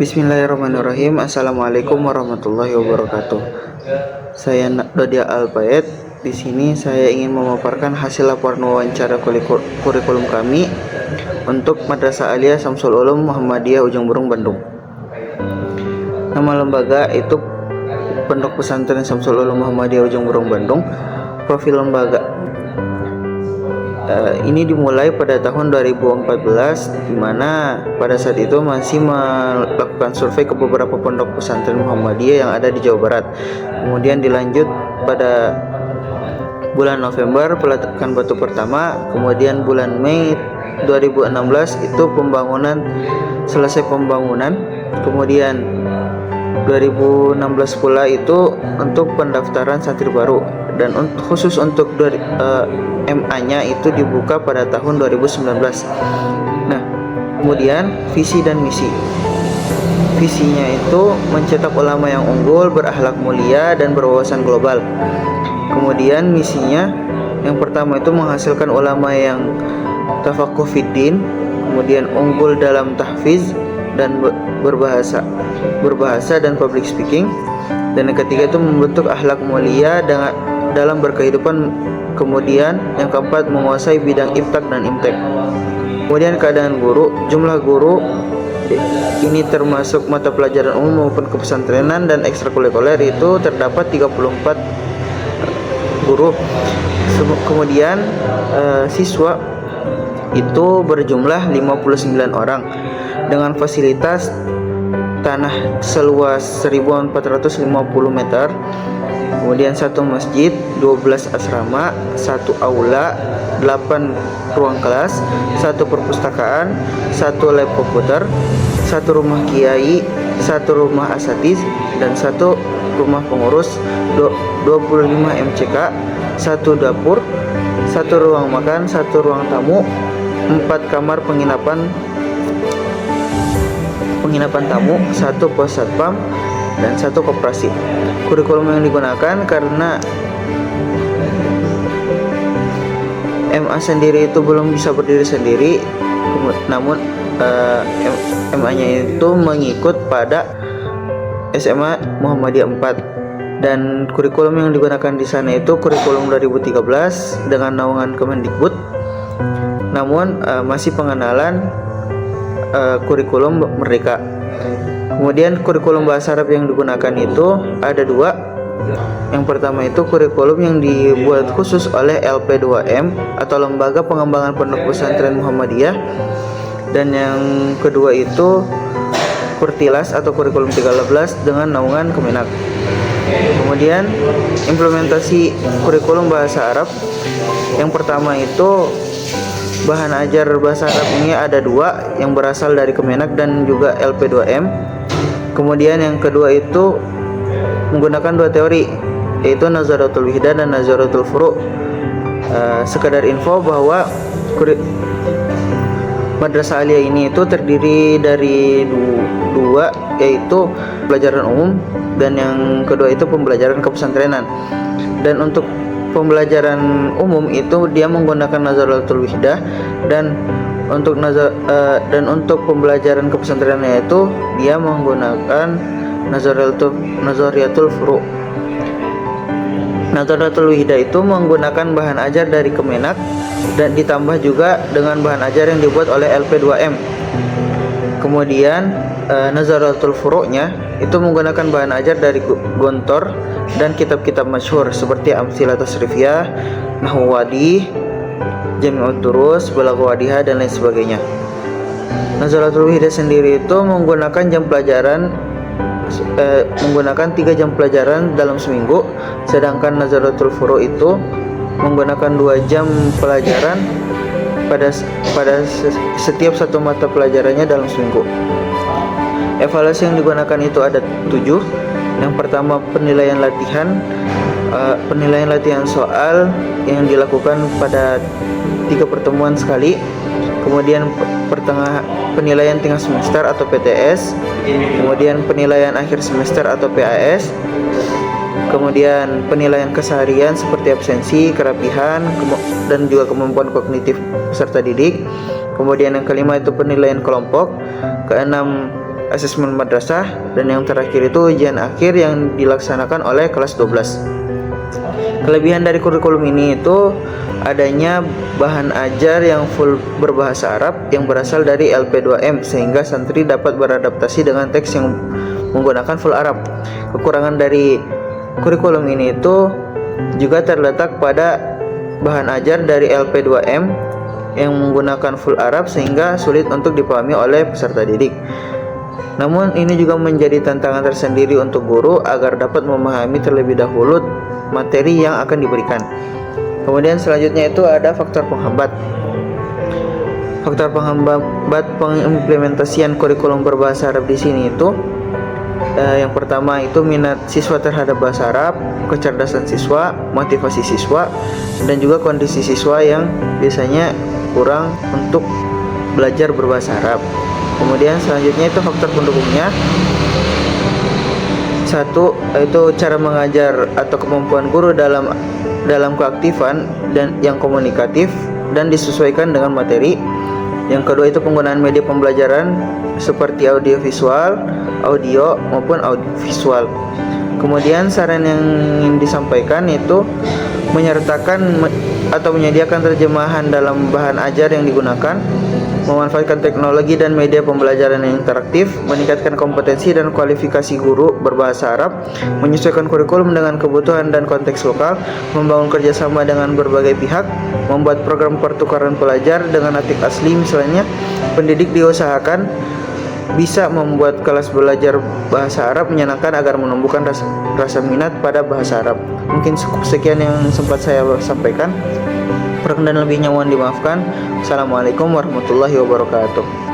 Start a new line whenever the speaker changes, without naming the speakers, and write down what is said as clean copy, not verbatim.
Bismillahirrahmanirrahim. Assalamualaikum warahmatullahi wabarakatuh. Saya Dodia Alpayet. Di sini saya ingin memaparkan hasil laporan wawancara kurikulum kami untuk Madrasah Aliyah Syamsul Ulum Muhammadiyah Ujung Berung, Bandung. Nama lembaga itu Pondok Pesantren Syamsul Ulum Muhammadiyah Ujung Berung, Bandung. Profil lembaga ini dimulai pada tahun 2014, di mana pada saat itu masih melakukan survei ke beberapa pondok pesantren Muhammadiyah yang ada di Jawa Barat. Kemudian dilanjut pada bulan November peletakan batu pertama, kemudian bulan Mei 2016 itu selesai pembangunan, kemudian 2016 pula itu untuk pendaftaran santri baru, dan khusus untuk MA-nya itu dibuka pada tahun 2019. Nah, kemudian visi dan misi. Visinya itu mencetak ulama yang unggul, berakhlak mulia, dan berwawasan global. Kemudian misinya yang pertama itu menghasilkan ulama yang tafaqquh fiddin, kemudian unggul dalam tahfiz dan berbahasa dan public speaking. Dan yang ketiga itu membentuk akhlak mulia dalam berkehidupan. Kemudian yang keempat menguasai bidang iftak dan imtek. Kemudian keadaan guru, jumlah guru ini termasuk mata pelajaran umum maupun kepesantrenan dan ekstrakurikuler itu terdapat 34 guru. Kemudian siswa itu berjumlah 59 orang dengan fasilitas tanah seluas 1450 meter. Kemudian 1 masjid, 12 asrama, 1 aula, 8 ruang kelas, 1 perpustakaan, 1 lab komputer, 1 rumah kiai, 1 rumah asatiz, dan 1 rumah pengurus, 25 MCK, 1 dapur, 1 ruang makan, 1 ruang tamu, 4 kamar penginapan tamu, 1 pos satpam, dan 1 koperasi. Kurikulum yang digunakan karena MA sendiri itu belum bisa berdiri sendiri, namun MA-nya itu mengikut pada SMA Muhammadiyah 4, dan kurikulum yang digunakan di sana itu kurikulum 2013 dengan naungan Kemendikbud. Namun masih pengenalan kurikulum Merdeka. Kemudian kurikulum bahasa Arab yang digunakan itu ada 2. Yang pertama itu kurikulum yang dibuat khusus oleh LP2M atau Lembaga Pengembangan Pondok Pesantren Muhammadiyah, dan yang kedua itu Kurtilas atau kurikulum 13 dengan naungan Kemenak. Kemudian implementasi kurikulum bahasa Arab, yang pertama itu bahan ajar bahasa Arab ini ada 2 yang berasal dari Kemenak dan juga LP2M. Kemudian yang kedua itu menggunakan 2 teori, yaitu Nazaratul Wihdah dan Nazaratul Furu'. Sekedar info bahwa Madrasah Aliyah ini itu terdiri dari 2, yaitu pelajaran umum dan yang kedua itu pembelajaran kepesantrenan. Dan untuk pembelajaran umum itu dia menggunakan Nazaratul Wihdah, dan untuk pembelajaran kepesantrenannya itu dia menggunakan Nazariyatul Furu'. Nazaratul Wihdah itu menggunakan bahan ajar dari Kemenak dan ditambah juga dengan bahan ajar yang dibuat oleh LP2M. Kemudian Nazaratul Furu'-nya itu menggunakan bahan ajar dari Gontor dan kitab-kitab masyhur seperti Amsilah Tasrifiyah, Nahwu Wadih, Jami'ud Durus, Balaghah Wadihah, dan lain sebagainya. Nazaratul Wihdah sendiri itu menggunakan 3 jam pelajaran dalam seminggu, sedangkan Nazaratul Furu' itu menggunakan 2 jam pelajaran pada setiap satu mata pelajarannya dalam seminggu. Evaluasi yang digunakan itu ada 7. Yang pertama penilaian latihan soal yang dilakukan pada 3 pertemuan sekali. Kemudian penilaian tengah semester atau PTS, kemudian penilaian akhir semester atau PAS, kemudian penilaian keseharian seperti absensi, kerapihan, dan juga kemampuan kognitif peserta didik. Kemudian yang kelima itu penilaian kelompok, keenam asesmen madrasah, dan yang terakhir itu ujian akhir yang dilaksanakan oleh kelas 12. Kelebihan dari kurikulum ini itu adanya bahan ajar yang full berbahasa Arab yang berasal dari LP2M, sehingga santri dapat beradaptasi dengan teks yang menggunakan full Arab. Kekurangan dari kurikulum ini itu juga terletak pada bahan ajar dari LP2M yang menggunakan full Arab sehingga sulit untuk dipahami oleh peserta didik. Namun ini juga menjadi tantangan tersendiri untuk guru agar dapat memahami terlebih dahulu materi yang akan diberikan. Kemudian selanjutnya itu ada faktor penghambat. Faktor penghambat pengimplementasian kurikulum berbahasa Arab di sini itu yang pertama itu minat siswa terhadap bahasa Arab, kecerdasan siswa, motivasi siswa, dan juga kondisi siswa yang biasanya kurang untuk belajar berbahasa Arab. Kemudian selanjutnya itu faktor pendukungnya. Satu, itu cara mengajar atau kemampuan guru dalam keaktifan dan yang komunikatif dan disesuaikan dengan materi. Yang kedua itu penggunaan media pembelajaran seperti audiovisual, audio maupun audiovisual. Kemudian saran yang ingin disampaikan itu menyertakan atau menyediakan terjemahan dalam bahan ajar yang digunakan, memanfaatkan teknologi dan media pembelajaran yang interaktif, meningkatkan kompetensi dan kualifikasi guru berbahasa Arab, menyesuaikan kurikulum dengan kebutuhan dan konteks lokal, membangun kerjasama dengan berbagai pihak, membuat program pertukaran pelajar dengan natif asli. Misalnya, pendidik diusahakan bisa membuat kelas belajar bahasa Arab menyenangkan agar menumbuhkan rasa minat pada bahasa Arab. Mungkin sekian yang sempat saya sampaikan. Kurang dan lebihnya mohon dimaafkan. Assalamualaikum warahmatullahi wabarakatuh.